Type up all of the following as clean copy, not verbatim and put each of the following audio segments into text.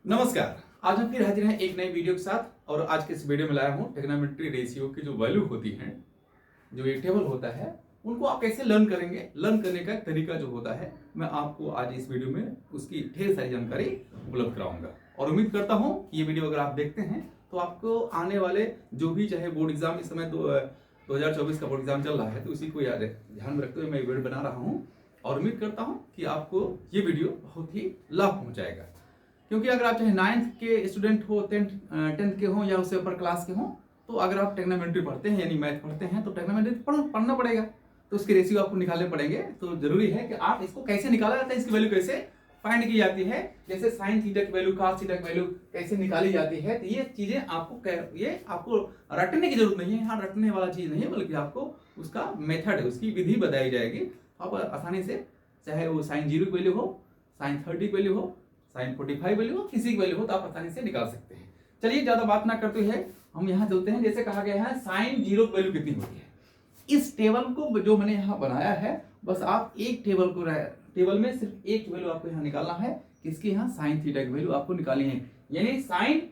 नमस्कार। आज हम फिर हाजिर हैं एक नई वीडियो के साथ और आज के इस वीडियो में लाया हूँ ट्रिग्नोमेट्री रेशियो की जो वैल्यू होती है, जो एक टेबल होता है, उनको आप कैसे लर्न करेंगे। लर्न करने का तरीका जो होता है मैं आपको आज इस वीडियो में उसकी ढेर सारी जानकारी उपलब्ध कराऊंगा और उम्मीद करता हूँ कि ये वीडियो अगर आप देखते हैं तो आपको आने वाले जो भी चाहे बोर्ड एग्जाम, इस समय 2024 का बोर्ड एग्जाम चल रहा है तो उसी को याद ध्यान में रखते हुए मैं वीडियो बना रहा हूँ और उम्मीद करता हूँ कि आपको ये वीडियो बहुत ही लाभ पहुँचाएगा। क्योंकि अगर आप चाहे 9th के स्टूडेंट हो, 10th के हो या उससे ऊपर क्लास के हो, तो अगर आप ट्रिग्नोमेट्री पढ़ते हैं यानी मैथ पढ़ते हैं तो ट्रिग्नोमेट्री पढ़ना पड़ेगा, तो उसके रेशियो आपको निकालने पड़ेंगे। तो जरूरी है कि आप इसको कैसे निकाला जाता है, इसकी वैल्यू कैसे फाइंड की जाती है, जैसे साइन थीटा की वैल्यू, कॉस थीटा की वैल्यू कैसे निकाली जाती है। तो ये चीजें आपको रटने की जरूरत नहीं है, यहाँ रटने वाला चीज नहीं है, बल्कि आपको उसका मेथड, उसकी विधि बताई जाएगी। आप आसानी से, चाहे वो साइन 0 की वैल्यू हो, साइन 30 की वैल्यू हो, साइन 45 वैल्यू हो, किसी की वैल्यू हो, तो आप आसानी से निकाल सकते हैं। चलिए ज्यादा बात ना करते हुए हम यहाँ चलते हैं। जैसे कहा गया है साइन 0 की वैल्यू कितनी होती है, इस टेबल को जो मैंने यहाँ बनाया है, बस आप एक टेबल में सिर्फ एक वैल्यू आपको यहाँ निकालना है। किसकी? यहाँ साइन थीटा की वैल्यू आपको निकालनी है। यानी साइन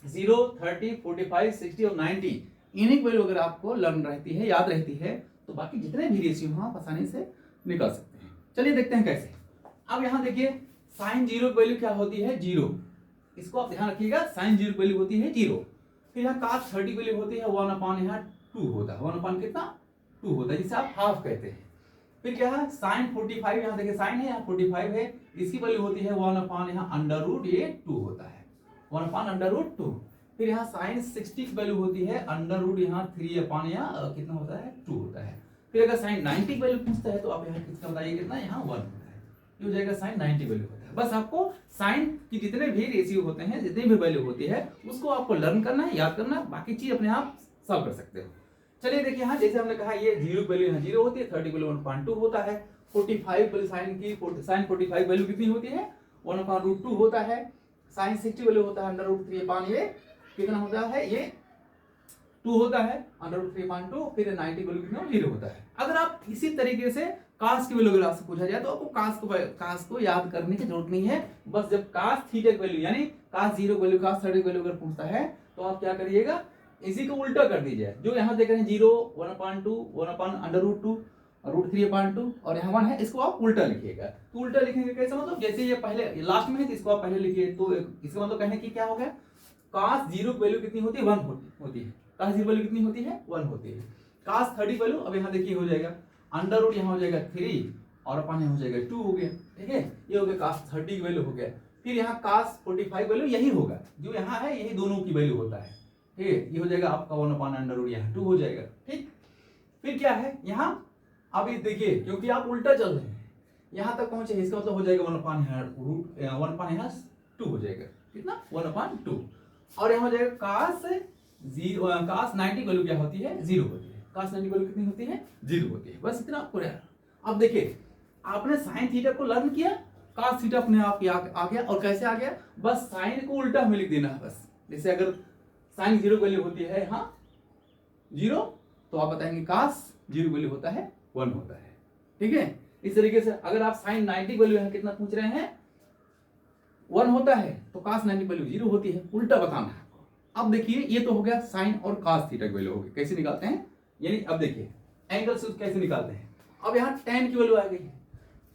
0, 30, 45, 60 और 90 इन्हीं की वैल्यू अगर आपको लर्न रहती है, याद रहती है, तो बाकी जितने भी रेशियो आप आसानी से निकाल सकते हैं। चलिए देखते हैं कैसे। अब यहाँ देखिए साइन 0 की वैल्यू क्या होती है? 0। इसको आप ध्यान रखिएगा, साइन 0 की वैल्यू होती है 0। फिर यहाँ cos 30 की वैल्यू होती है 1/, यहाँ 2 होता है, 1/ कितना? 2 होता है, जिसे आप हाफ कहते हैं। फिर क्या है साइन 45, यहाँ देखिए साइन है, यहाँ 45 है, इसकी वैल्यू होती है 1/, यहाँ अंडर रूट, ये 2 होता है, 1/√2। फिर यहाँ साइन 60 की वैल्यू होती है अंडर रूट, यहाँ 3/, यहाँ कितना होता है? 2 होता है। फिर अगर साइन 90 की वैल्यू पूछता है तो आप यहाँ किसका बताइए, कितना? यहाँ 1 होता है, ये हो जाएगा साइन 90 वैल्यू होता है। बस आपको साइन की जितने भी रेशियो होते हैं, जितनी भी वैल्यू होती है, उसको आपको लर्न करना है, याद करना है, बाकी चीज अपने आप सॉल्व कर सकते हो। चलिए देखिए यहाँ जैसे हमने कहा ये 0 की वैल्यू यहाँ 0 होती है, 30 की वैल्यू 1/2 होता है, 45 वैल्यू साइन 45 वैल्यू कितनी होती है? 1/√2 होता है। साइन 60 वैल्यू होता है अंडर रूट 3/, ये कितना होता है? ये 2 होता है, अंडर रूट 3/2। फिर 90 वैल्यू कितना? 0 होता है। अगर आप इसी तरीके से कास की वैल्यू अगर आपसे पूछा जाए तो आपको कास को याद करने की जरूरत नहीं है। बस जब कास थीटा की वैल्यू यानी कास 0 वैल्यू, कास 30 वैल्यू अगर पूछता है तो आप क्या करिएगा, इसी को उल्टा कर दीजिए। जो यहाँ देख रहे हैं 0, 1/2, 1/√2, √3/2 और यहाँ 1 है, इसको आप उल्टा लिखिएगा। तो उल्टा लिखेंगे कैसे? मतलब जैसे ये पहले लास्ट में है तो इसको आप पहले लिखिए, तो इसका मतलब कहने की क्या हो गया, कास 0 की वैल्यू कितनी होती है? 1 होती है। कास 0 वैल्यू कितनी होती है? 1 होती है। कास 30 वैल्यू अब यहाँ देखिए हो जाएगा अंडर रूट, यहाँ हो जाएगा 3 और अपन यहाँ हो जाएगा 2 हो गया, ठीक है। ये हो गया कास 30 की वैल्यू हो गया। फिर यहाँ कास 45 वैल्यू यही होगा, जो यहाँ है यही दोनों की वैल्यू होता है, ठीक है। ये हो जाएगा आपका 1/√, यहाँ 2 हो जाएगा, ठीक। फिर क्या है यहाँ, अब ये देखिए क्योंकि आप उल्टा चल रहे हैं, यहाँ तक पहुंचे, इसका मतलब हो जाएगा 1/2 हो जाएगा, कितना? 1/2। और यहाँ हो जाएगा कास 90 वैल्यू क्या होती है? 0 होती है। कास 90 वैल्यू कितनी होती है? 0 होती है। बस इतना आपको यार। अब देखिए आपने साइन थीटा को लर्न किया, कास थीटा अपने आप आ गया। और कैसे आ गया? बस साइन को उल्टा हमें लिख देना है बस। जैसे अगर साइन 0 वैल्यू होती है हाँ 0, तो आप बताएंगे कास 0 वैल्यू होता है 1 होता है, ठीक है। इस तरीके से अगर आप साइन 90 वैल्यू यहाँ कितना पूछ रहे हैं? 1 होता है, तो कास 90 वैल्यू 0 होती है, उल्टा बताना है आपको। अब देखिए ये तो हो गया साइन और कास थीटा की वैल्यू हो गई। कैसे निकालते हैं, यानी अब देखिए एंगल से कैसे निकालते हैं। अब यहाँ tan की वैल्यू आ गई है।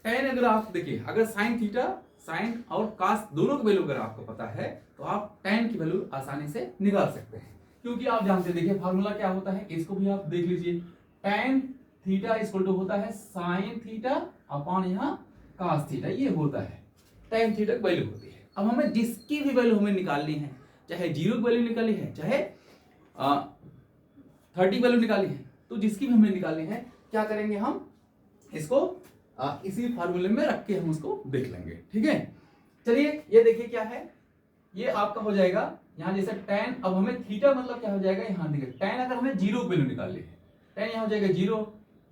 tan अगर आप देखिए, अगर साइन थीटा, साइन और कास दोनों की वैल्यू अगर आपको पता है तो आप tan की वैल्यू आसानी से निकाल सकते हैं, क्योंकि आप जानते हैं, देखिए फार्मूला क्या होता है, इसको भी आप देख लीजिए। tan थीटा इक्वल टू होता है साइन थीटा अपॉन यहाँ कास थीटा, ये होता है tan थीटा की वैल्यू होती है। अब हमें जिसकी भी वैल्यू हमें निकालनी है, चाहे 0 की वैल्यू निकाली है, चाहे 30 वैल्यू निकाली है, तो जिसकी भी हमें निकालनी है, क्या करेंगे हम इसको इसी फार्मूले में रख के हम उसको देख लेंगे, ठीक है। चलिए ये देखिए क्या है, ये आपका हो जाएगा यहाँ जैसे tan। अब हमें थीटा मतलब क्या हो जाएगा, यहाँ देखिए tan अगर हमें 0 की वैल्यू निकालनी है, tan यहाँ हो जाएगा 0,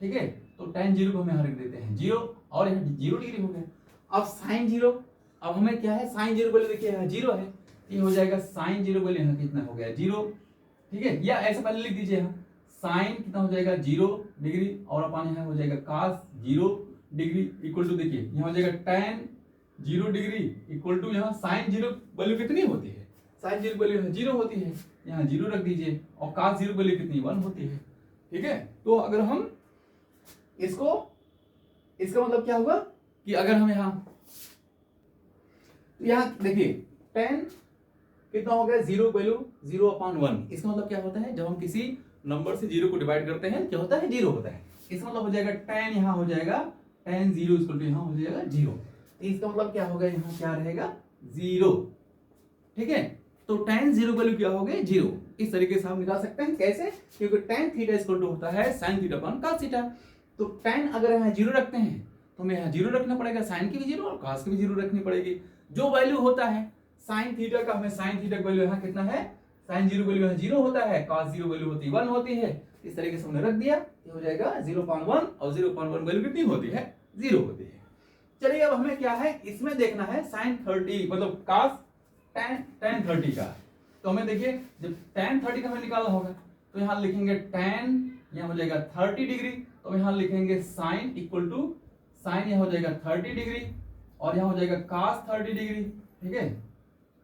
ठीक है। तो tan 0 को हमें यहाँ रख देते हैं 0 और यहाँ 0 डिग्री हो गया। अब साइन 0, अब हमें क्या है, साइन 0 वैल्यू देखिए यहाँ 0 है, ये हो जाएगा साइन 0 वैल्यू यहाँ कितना हो गया 0, ठीक है। या ऐसे पहले लिख दीजिए, यहाँ साइन कितना हो जाएगा 0 डिग्री और अपन यहाँ हो जाएगा कास 0 डिग्री इक्वल टू, देखिए यहाँ हो जाएगा tan 0 डिग्री इक्वल टू यहाँ साइन 0 वैल्यू कितनी होती है, साइन 0 वैल्यू 0 होती है, यहाँ 0 रख दीजिए और cos 0 वैल्यू कितनी 1 होती है। ठीक है, तो अगर हम इसको, इसका मतलब क्या होगा कि अगर हम यहाँ देखिए tan कितना हो गया 0 वैल्यू 0/1, इसका मतलब क्या होता है, जब हम किसी नंबर से 0 को डिवाइड करते हैं क्या होता है 0 होता है। इसका मतलब हो जाएगा tan यहाँ हो जाएगा tan 0 इक्वल टू यहाँ हो जाएगा 0, तो इसका मतलब क्या होगा यहाँ क्या रहेगा 0। ठीक है, तो tan 0 वैल्यू क्या हो गई 0। इस तरीके से हम निकाल सकते हैं, कैसे, क्योंकि tan थीटा इक्वल टू होता है sin theta upon cos theta. तो tan अगर यहाँ 0 रखते हैं तो हमें यहाँ 0 रखना पड़ेगा, sin की भी 0 और cos की भी 0 रखनी पड़ेगी। जो वैल्यू होता है sin थीटा का, हमें sin थीटा का वैल्यू यहाँ कितना है, sin 0 वैल्यू यहाँ 0 होता है, cos 0 वैल्यू होती है 1 होती है। इस तरीके से हमने रख दिया, ये हो जाएगा 0/1 और 0/1 वैल्यू कितनी होती है 0 होती है। चलिए अब हमें क्या है इसमें देखना है sin 30 मतलब cos tan 30 का। तो हमें देखिए जब tan 30 का हमें निकालना होगा तो यहाँ लिखेंगे tan, यहाँ हो जाएगा 30 डिग्री, तो यहाँ लिखेंगे sin इक्वल टू साइन यहाँ हो जाएगा 30 डिग्री और यहाँ हो जाएगा cos 30 डिग्री। ठीक है,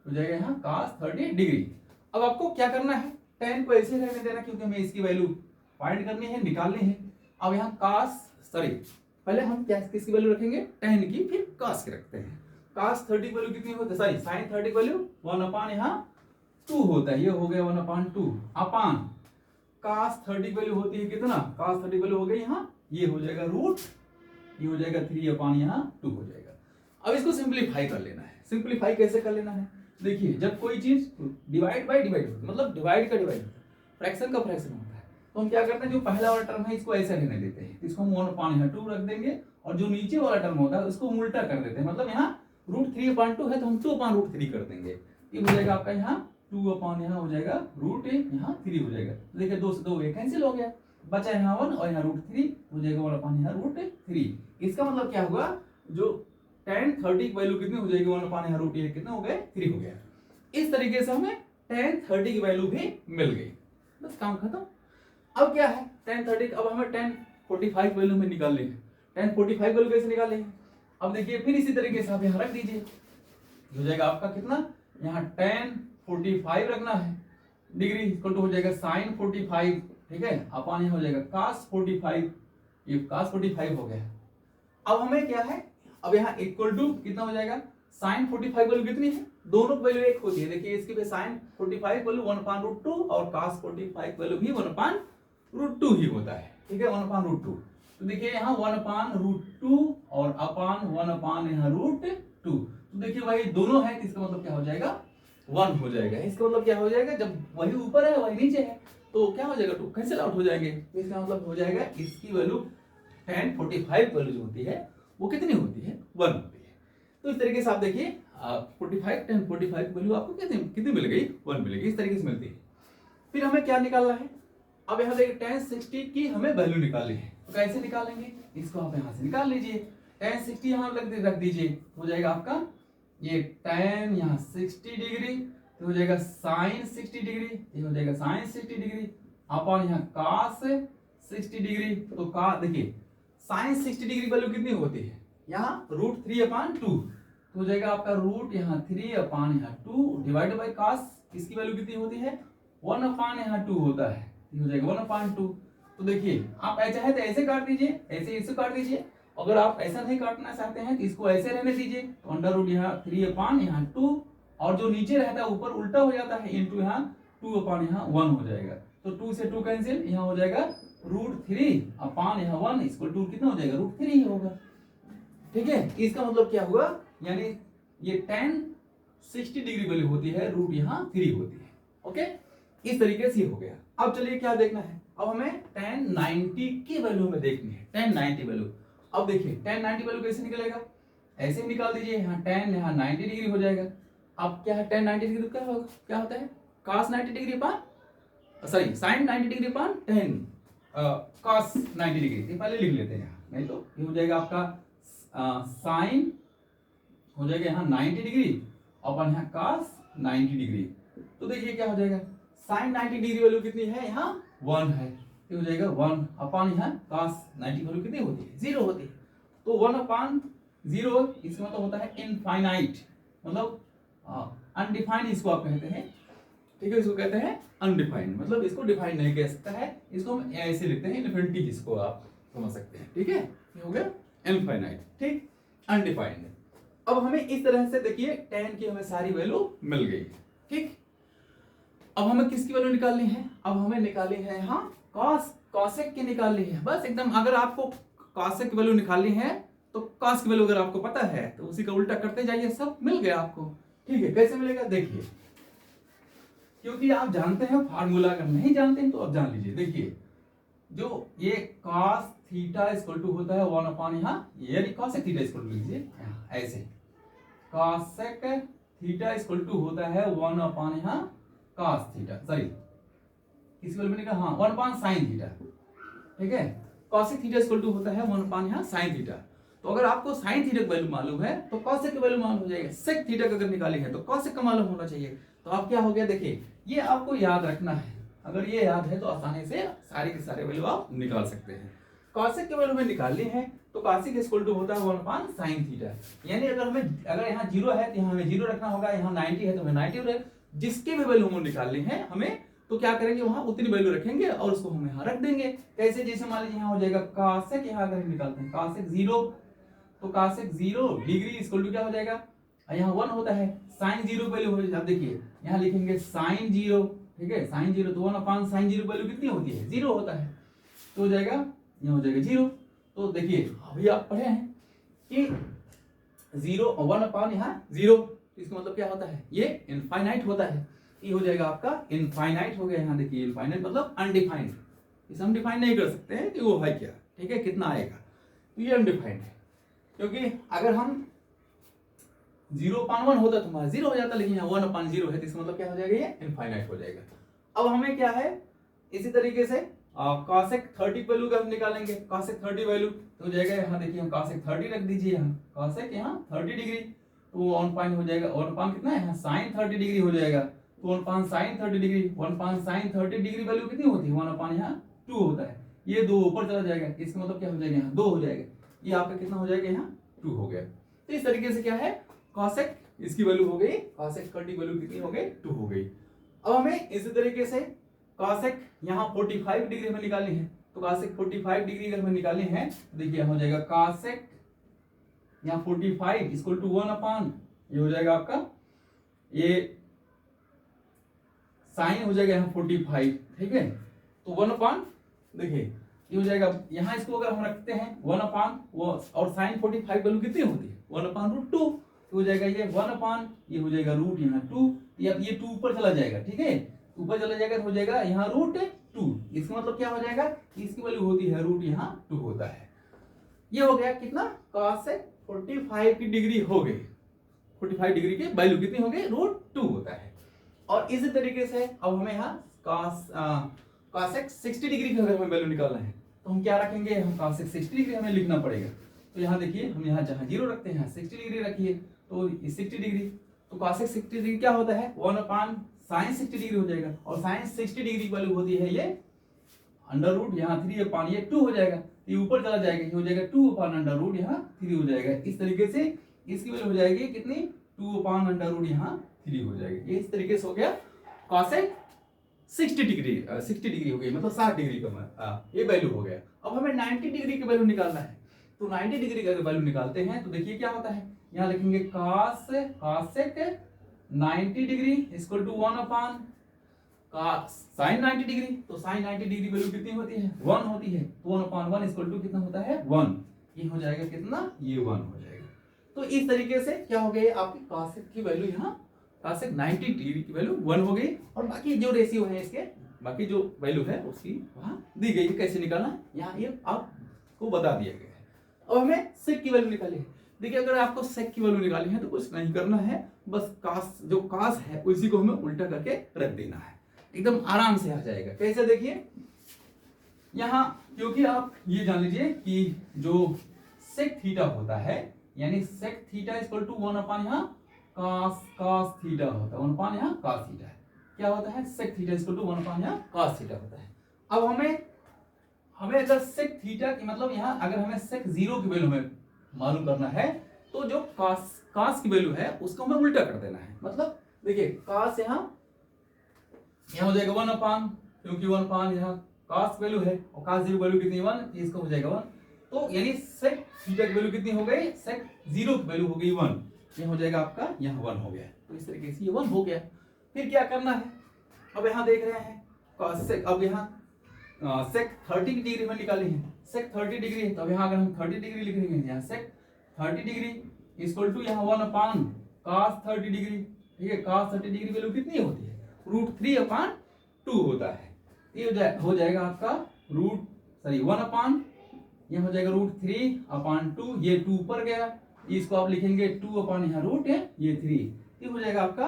हो जाएगा यहाँ cos 30 डिग्री। अब आपको क्या करना है, tan को ऐसे रहने देना क्योंकि हमें इसकी वैल्यू फाइंड करनी है, निकालनी है। अब यहाँ पहले हम क्या किसकी वैल्यू रखेंगे tan की, फिर cos की रखते हैं। cos 30 वैल्यू कितनी होती है, सॉरी sin 30 वैल्यू 1/, यहाँ 2 होता है, ये हो गया 1/2 अपान cos 30 वैल्यू होती है कितना, cos 30 वैल्यू हो गई यहाँ, ये हो जाएगा रूट, ये हो जाएगा 3/, यहाँ 2 हो जाएगा। अब इसको सिंप्लीफाई कर लेना है। सिंप्लीफाई कैसे कर लेना है, देखिए जब कोई चीज डिवाइड बाय डिवाइड होती है, मतलब डिवाइड का डिवाइड होता है, फ्रैक्शन का फ्रैक्शन होता है, तो हम क्या करते हैं जो पहला वाला टर्म है इसको ऐसे रहने देते हैं, इसको हम 1/, यहाँ 2 रख देंगे, और जो नीचे वाला टर्म होता है उसको हम उल्टा कर देते हैं, मतलब यहाँ √3/2 है तो हम 2/√3 कर देंगे। ये हो जाएगा आपका यहाँ 2/, यहाँ हो जाएगा यहाँ 3 हो जाएगा। तो देखिए 2 से 2 कैंसिल हो गया, बचा यहाँ 1 और यहाँ √3 हो जाएगा 1/, यहाँ √3। इसका मतलब क्या हुआ, जो tan 30 की वैल्यू कितनी हो जाएगी 1/, यहाँ √3 कितना हो गया 3 हो गया। इस तरीके से हमें tan 30 की वैल्यू भी मिल गई, बस काम खत्म। अब क्या है tan 30, अब हमें tan 45 वैल्यू में निकालनी है। tan 45 वैल्यू कैसे निकालेंगे, अब देखिए फिर इसी तरीके से आप यहाँ रख दीजिए, हो जाएगा आपका कितना, यहाँ tan 45 रखना है डिग्री इक्वल टू हो जाएगा sin 45, ठीक है, अपान यहाँ हो जाएगा cos 45, ये cos 45 हो गया। अब हमें क्या है, अब यहाँ इक्वल टू कितना हो जाएगा, sin 45 वैल्यू कितनी है, दोनों वैल्यू एक होती है। देखिए इसकी भी sin 45 वैल्यू 1/√2 और cos 45 वैल्यू भी 1/√2 ही होता है। ठीक है, 1/√2। तो देखिए यहाँ 1/√2 और अपान 1/, यहाँ √2, तो देखिए वही दोनों है, इसका मतलब क्या हो जाएगा 1 हो जाएगा। इसका मतलब क्या हो जाएगा, जब वही ऊपर है वही नीचे है तो क्या हो जाएगा 2 कैंसिल आउट हो जाएंगे, तो इसका मतलब हो जाएगा इसकी वैल्यू tan 45 वैल्यू जो होती है वो कितनी होती है 1 होती है। तो इस तरीके से आप देखिए 45 tan 45 वैल्यू आपको कितनी मिल गई 1 मिलेगी, इस तरीके से मिलती है। फिर हमें क्या निकालना है, अब यहाँ देखिए tan 60 की हमें वैल्यू निकालनी है, तो कैसे निकालेंगे, इसको आप यहाँ से निकाल लीजिए, tan 60 यहाँ रख दीजिए, हो जाएगा आपका ये tan यहाँ 60 डिग्री, तो हो जाएगा sin 60 डिग्री, ये हो जाएगा sin 60 डिग्री अपॉन यहाँ cos 60 डिग्री। तो का देखिए sin 60 डिग्री वैल्यू कितनी होती है, यहाँ √3/2, तो हो जाएगा आपका रूट यहाँ 3/, यहाँ 2 डिवाइड बाई cos, इसकी वैल्यू कितनी होती है 1/, यहाँ 2 होता है, हो जाएगा 1/2। तो देखिए आप चाहे तो ऐसे काट दीजिए, ऐसे इसे काट दीजिए, अगर आप ऐसा नहीं काटना चाहते हैं तो इसको ऐसे रहने दीजिए, तो अंडर यहाँ 3/, यहाँ 2 और जो नीचे रहता है ऊपर उल्टा हो जाता है, इंटू यहाँ 2/, यहाँ 1 हो जाएगा, तो 2 से 2 कैंसिल, यहाँ हो जाएगा √3/, यहाँ 1 इसको 2 कितना हो जाएगा √3 ही होगा। ठीक है, इसका मतलब क्या हुआ, यानी ये tan 60 डिग्री वैल्यू होती है, रूट यहाँ 3 होती है। ओके, इस तरीके से हो गया। अब चलिए क्या देखना है, अब हमें tan 90 की वैल्यू में देखनी है, tan 90 वैल्यू। अब देखिए tan 90 वैल्यू कैसे निकलेगा, ऐसे ही निकाल दीजिए, यहाँ tan यहाँ 90 डिग्री हो जाएगा। अब क्या है tan 90 डिग्री क्या होता है cos 90 degree sorry sin 90 degree पान tan cos 90 डिग्री, ये पहले लिख लेते हैं, नहीं तो ये हो जाएगा आपका साइन हो जाएगा यहाँ 90 डिग्री और यहाँ cos 90 डिग्री। तो देखिए क्या हो जाएगा, sin 90 डिग्री वैल्यू कितनी है, यहाँ 1 है, ये हो जाएगा 1 अपान यहाँ cos 90 वैल्यू कितनी होती है 0 होती है, तो 1/, जीरो इसका मतलब होता है इनफाइनाइट, मतलब अनडिफाइंड इसको आप कहते हैं, ठीक है, इसको कहते हैं अनडिफाइंड, मतलब इसको डिफाइन नहीं कह सकता है, इसको हम ऐसे लिखते हैं इनफिनिटी, जिसको आप समझ सकते हैं, ठीक है, ये हो गया इनफाइनाइट, ठीक, अनडिफाइंड। अब हमें इस तरह से देखिए tan की हमें सारी वैल्यू मिल गई, ठीक। अब हमें किसकी वैल्यू निकालनी है, अब हमें निकालनी है यहाँ कॉसेक की निकालनी है, बस एकदम। अगर आपको कॉसेक की वैल्यू निकालनी है तो कॉस की वैल्यू अगर आपको पता है तो उसी का उल्टा करते जाइए, सब मिल गया आपको, ठीक है। कैसे मिलेगा देखिए, क्योंकि आप जानते हैं फार्मूला, अगर नहीं जानते हैं तो आप जान लीजिए। देखिए जो ये cos थीटा इक्वल टू होता है 1 अपॉन यहाँ, यानी cosec थीटा इक्वल टू लीजिए ऐसे, cosec थीटा इक्वल टू होता है 1 अपॉन यहाँ cos थीटा, सॉरी किसी वैल्यू में हाँ 1 अपॉन sin थीटा, ठीक है। cosec थीटा इक्वल टू होता है 1 अपॉन यहाँ sin थीटा। तो अगर आपको sin थीटा की वैल्यू मालूम है तो cosec की वैल्यू मालूम हो जाएगा, sec थीटा का अगर निकाली है तो cosec का मालूम होना चाहिए। तो आप क्या हो गया देखिए, ये आपको याद रखना है, अगर ये याद है तो आसानी से सारे के सारे वैल्यू आप निकाल सकते हैं। cosec की वैल्यू में निकालनी है तो cosec इक्वल टू होता है 1 अपॉन sin थीटा, यानी अगर यहाँ 0 है तो यहाँ हमें 0 रखना होगा, यहाँ 90 है तो हमें 90 रहे, जिसके भी वैल्यू हमें निकालनी है हमें, तो क्या करेंगे वहां उतनी वैल्यू रखेंगे और उसको हम यहाँ रख देंगे। कैसे, जैसे मान लीजिए यहाँ हो जाएगा cosec, यहाँ अगर हम निकालते हैं cosec 0, तो cosec 0 डिग्री इक्वल टू क्या हो जाएगा, यहाँ 1 होता है, sin 0 वैल्यू हो जाएगी, आप देखिए यहाँ लिखेंगे sin 0, ठीक है, sin 0 तो 1 अपॉन sin 0 वैल्यू कितनी होती है, 0 होता है, तो हो जाएगा यहाँ हो जाएगा 0। तो देखिए अभी आप पढ़े हैं कि 0 1 अपॉन यहाँ 0, इसका मतलब क्या होता है, ये इनफाइनाइट होता है, ये हो जाएगा आपका इनफाइनाइट हो गया। यहाँ देखिए इनफाइनाइट मतलब अनडिफाइंड, इसे हम डिफाइन नहीं कर सकते हैं कि वो है क्या, ठीक है, कितना आएगा, तो ये अनडिफाइंड है। क्योंकि अगर हम 0/1 होता तो हमारा 0 हो जाता, लेकिन यहाँ 1/0 है तो इसका मतलब क्या हो जाएगा, ये इनफाइनाइट हो जाएगा। अब हमें क्या है, इसी तरीके से cosec 30 वैल्यू का हम निकालेंगे, cosec 30 वैल्यू तो हो जाएगा, यहाँ देखिए हम cosec 30 रख दीजिए, यहाँ cosec यहाँ 30 डिग्री, तो 1 पॉइंट हो जाएगा, 1 पॉइंट कितना है यहाँ sin 30 डिग्री हो जाएगा, तो 1 point sin 30 degree, 1 point sin 30 degree value कितनी होती है, 1 अपॉन यहाँ 2 होता है, ये 2 ऊपर चला जाएगा, इसका मतलब क्या हो जाएगा, यहाँ 2 हो जाएगा, ये आपका कितना हो जाएगा, यहाँ 2 हो गया। तो इस तरीके से क्या है, cosec इसकी वैल्यू हो गई, cosec 30 वैल्यू कितनी हो गई, 2 हो गई। अब हमें इसी तरीके से cosec यहाँ 45 डिग्री हमें निकालनी है, तो cosec 45 डिग्री अगर हमें निकालनी है तो देखिए हो जाएगा cosec यहाँ 45 इक्वल टू 1 अपॉन, ये हो जाएगा आपका, ये साइन हो जाएगा यहाँ 45, ठीक है, तो 1 अपॉन, देखिए ये हो जाएगा, यहाँ इसको अगर हम रखते हैं 1 अपॉन वो, और साइन 45 वैल्यू कितनी होती है 1 अपॉन √2, तो हो जाएगा ये 1 अपॉन, ये हो जाएगा रूट यहाँ 2, ये 2 ऊपर चला जाएगा, ठीक है, ऊपर चला जाएगा तो हो जाएगा यहाँ √2, इसका मतलब क्या हो जाएगा, इसकी वैल्यू होती है रूट यहाँ 2 होता है। ये हो गया कितना, cosec 45 की डिग्री हो गई, 45 डिग्री की वैल्यू कितनी हो गई, √2 होता है। और इसी तरीके से अब हमें यहाँ cosec 60 डिग्री की अगर हमें वैल्यू निकालना है तो हम क्या रखेंगे, हम cosec 60 डिग्री हमें लिखना पड़ेगा, तो यहाँ देखिए हम यहाँ जहाँ 0 रखते हैं 60 डिग्री रखिए, तो 60 डिग्री, तो cosec 60 डिग्री क्या होता है, 1 अपॉन sin 60 डिग्री हो जाएगा, और sin 60 डिग्री की वैल्यू होती है ये अंडर रूट यहाँ 3 अपॉन ये 2 हो जाएगा, ये ऊपर चला जाएगा, ये हो जाएगा 2 अपॉन अंडर रूट यहाँ 3 हो जाएगा। इस तरीके से इसकी वैल्यू हो जाएगी कितनी, 2 अपॉन अंडर रूट यहाँ 3 हो जाएगी। ये इस तरीके से हो गया cosec 60 डिग्री हो गई, मतलब 60 डिग्री का ये वैल्यू हो गया। अब हमें 90 डिग्री की वैल्यू निकालना है, तो 90 डिग्री का वैल्यू निकालते हैं तो देखिए क्या होता है, यहाँ लिखेंगे cosec 90 degree equal to 1 upon sin 90 degree, तो sin 90 डिग्री वैल्यू कितनी होती है, 1 होती है, तो 1 अपॉन 1 इक्वल टू कितना होता है 1, ये हो जाएगा कितना, ये 1 हो जाएगा। तो इस तरीके से क्या हो गया, आपकी cosec की वैल्यू यहाँ cosec 90 डिग्री की वैल्यू 1 हो गई, और बाकी जो रेशियो है इसके, बाकी जो वैल्यू है उसकी वहां दी गई है, कैसे निकालना यहाँ ये आपको बता दिया गया है। अब हमें sec की वैल्यू निकाली है। देखिए अगर आपको sec की वैल्यू निकालनी है तो कुछ नहीं करना है, बस जो cos है उसी को हमें उल्टा करके रख देना है, एकदम आराम से आ जाएगा। कैसे, देखिए यहाँ, क्योंकि आप ये जान लीजिए कि जो sec थीटा होता है, यानी sec theta equal to 1 upon यहाँ cos थीटा होता है, 1 अपॉन यहाँ cos थीटा है, क्या होता है, sec theta equal to 1 upon यहाँ cos थीटा होता है। अब हमें अगर sec थीटा की मतलब यहाँ अगर हमें sec 0 की वैल्यू हमें मालूम करना है तो जो कास की वैल्यू है उसको हमें उल्टा कर देना है। मतलब देखिए कास यहाँ हो जाएगा 1/, क्योंकि 1/, यहाँ कास वैल्यू है और कास जीरो वैल्यू कितनी 1, इसका हो जाएगा 1। तो यानी सेक थीटा की वैल्यू कितनी हो गई, सेक जीरो की वैल्यू हो गई 1, ये हो जाएगा आपका यहाँ 1 हो गया। तो इस तरीके से ये 1 हो गया। फिर क्या करना है, अब यहाँ देख रहे हैं सेक, अब यहाँ सेक 30 डिग्री में निकाली है, सेक 30 डिग्री है, तो अब यहाँ अगर हम 30 डिग्री लिखेंगे, यहाँ सेक 30 डिग्री इक्वल टू यहाँ 1/, cos 30 डिग्री, ठीक है। cos 30 डिग्री वैल्यू कितनी होती है, √3/2 होता है। ये हो जाएगा आपका 1/, ये हो जाएगा √3/2, ये 2 ऊपर गया, इसको आप लिखेंगे 2/, यहाँ रूट है ये 3, ये हो जाएगा आपका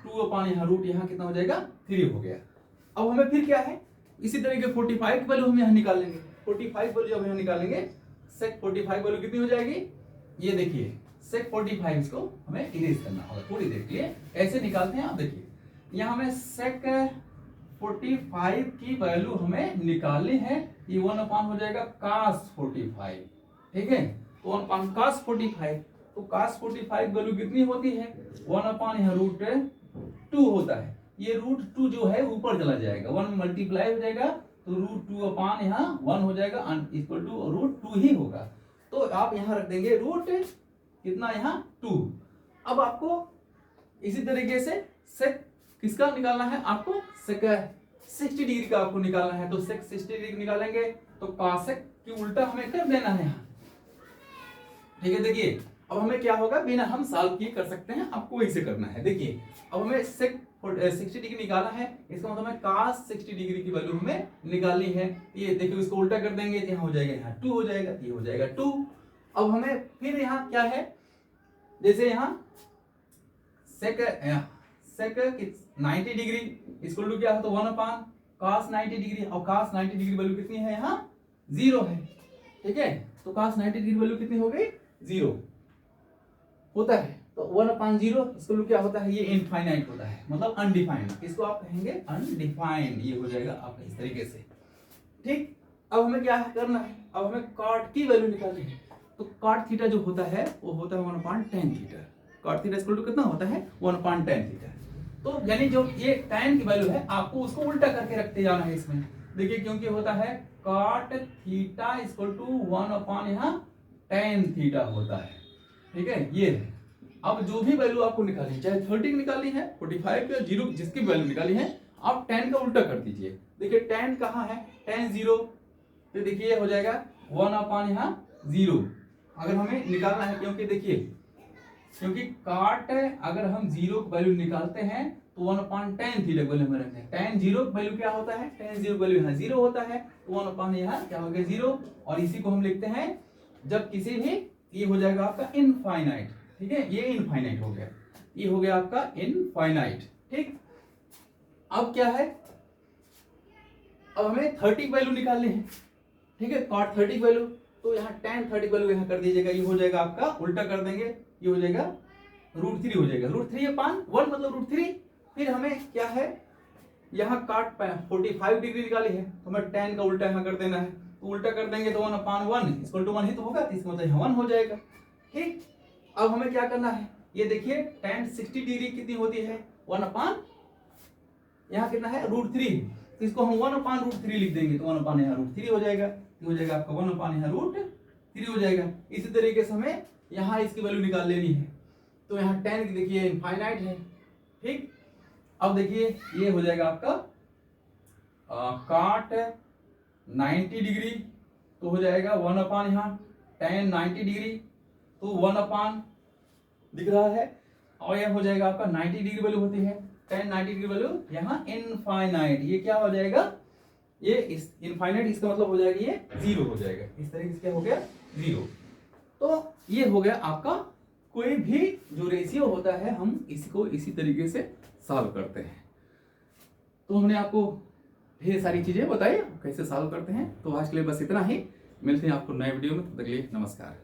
2/, यहाँ रूट यहाँ कितना हो जाएगा 3 हो गया। अब हमें फिर क्या है, इसी तरीके 45 की वैल्यू हम यहाँ निकालेंगे। 45 वैल्यू जब यहाँ निकालेंगे, सेक 45 वैल्यू कितनी हो जाएगी, ये देखिए सेक 45, इसको हमें इरेज करना होगा थोड़ी देर के लिए, ऐसे निकालते हैं। आप देखिए यहाँ हमें सेक 45 की वैल्यू हमें निकालनी है, ये 1/, हो जाएगा cos 45, ठीक है। 1/, cos 45, तो cos 45 वैल्यू कितनी होती है, 1/, यहाँ √2 होता है। ये √2 जो है ऊपर चला जाएगा, 1 मल्टीप्लाई हो जाएगा, तो √2/, यहाँ 1 हो जाएगा, इक्वल टू √2 ही होगा। तो आप यहाँ रख देंगे रूट कितना, यहाँ 2। अब आपको इसी तरीके से सेक किसका निकालना है, आपको सेक 60 डिग्री का आपको निकालना है। तो सेक 60 डिग्री निकालेंगे तो कासेक की उल्टा हमें कर देना है यहाँ, ठीक है। देखिए अब हमें क्या होगा, बिना हम सॉल्व किए कर सकते हैं, आपको वैसे करना है। देखिए अब हमें सेक 60 डिग्री निकाला है, इसका मतलब हमें cos 60 डिग्री की वैल्यू हमें निकालनी है। ये देखिए इसको उल्टा कर देंगे, यहाँ हो जाएगा, यहाँ 2 हो जाएगा, ये हो जाएगा 2। अब हमें फिर यहाँ क्या है, जैसे यहाँ सेक 90 डिग्री इक्वल टू क्या है, तो 1/, cos 90 डिग्री, और cos 90 डिग्री वैल्यू कितनी है, यहाँ 0 है, ठीक है। तो cos 90 डिग्री वैल्यू कितनी हो गई, 0 होता है। तो 1/0 इसको क्या होता है, ये इनफाइनाइट होता है, मतलब अनडिफाइंड, इसको आप कहेंगे अनडिफाइंड, ये हो जाएगा आपका इस तरीके से, ठीक। अब हमें क्या करना है, अब हमें कॉट की वैल्यू निकालनी है। तो कॉट थीटा जो होता है वो होता है 1/tan theta. Cot theta equal to कितना होता है, 1/tan थीटा। तो यानी जो ये tan की वैल्यू है, आपको उसको उल्टा करके रखते जाना है इसमें। देखिए क्योंकि होता है कॉट थीटा इक्वल टू 1/, यहाँ tan थीटा होता है, ठीक है। ये है। अब जो भी वैल्यू आपको निकालनी है, चाहे 30 की निकालनी है, 45 या 0 जिसकी वैल्यू निकाली है, आप tan का उल्टा कर दीजिए। देखिए tan कहाँ है, tan 0, तो देखिए हो जाएगा 1/, यहाँ 0 अगर हमें निकालना है, क्योंकि देखिए क्योंकि काट अगर हम 0 की वैल्यू निकालते हैं तो 1/tan थीटा वैल्यू में रखते हैं। tan 0 की वैल्यू क्या होता है, tan 0 वैल्यू यहाँ 0 होता है, तो 1/, यहाँ क्या हो गया 0, और इसी को हम लिखते हैं जब किसी भी, ये हो जाएगा आपका इनफाइनाइट, ठीक है। ये इनफाइनाइट हो गया, ये हो गया आपका इनफाइनाइट, ठीक। अब क्या है, अब हमें 30 वैल्यू निकालनी है, ठीक है, cot 30 वैल्यू, तो यहाँ tan 30 वैल्यू यहाँ कर दीजिएगा, ये हो जाएगा आपका, उल्टा कर देंगे, ये हो जाएगा √3 हो जाएगा, √3/1 मतलब √3। फिर हमें क्या है, यहाँ cot 45 डिग्री निकाली है, तो हमें tan का उल्टा यहाँ कर देना है, तो उल्टा कर देंगे तो 1/1 इक्वल टू 1 ही तो होगा, तो इसका मतलब यहाँ 1 हो जाएगा, ठीक। अब हमें क्या करना है, ये देखिए tan 60 डिग्री कितनी होती है, 1/, यहाँ कितना है √3, तो इसको हम 1/√3 लिख देंगे, तो 1/, यहाँ √3 हो जाएगा, हो जाएगा आपका 1/, यहाँ √3 हो जाएगा। इसी तरीके से हमें यहाँ इसकी वैल्यू निकाल लेनी है, तो यहाँ tan की देखिए इनफाइनाइट है, ठीक। अब देखिए ये हो जाएगा आपका cot 90 डिग्री, तो हो जाएगा 1/, यहाँ tan 90 डिग्री, तो 1/, दिख रहा है, और यह हो जाएगा आपका 90 डिग्री वैल्यू होती है, tan 90 डिग्री वैल्यू यहाँ इनफाइनाइट, ये क्या हो जाएगा, ये इस इनफाइनाइट, इसका मतलब हो जाएगा ये 0 हो जाएगा, इस तरीके से क्या हो गया 0। तो ये हो गया आपका, कोई भी जो रेशियो होता है हम इसको इसी तरीके से सॉल्व करते हैं। तो हमने आपको ढेर सारी चीजें बताई कैसे सॉल्व करते हैं। तो आज के लिए बस इतना ही, मिलते हैं आपको नए वीडियो में, तब तक के लिए नमस्कार।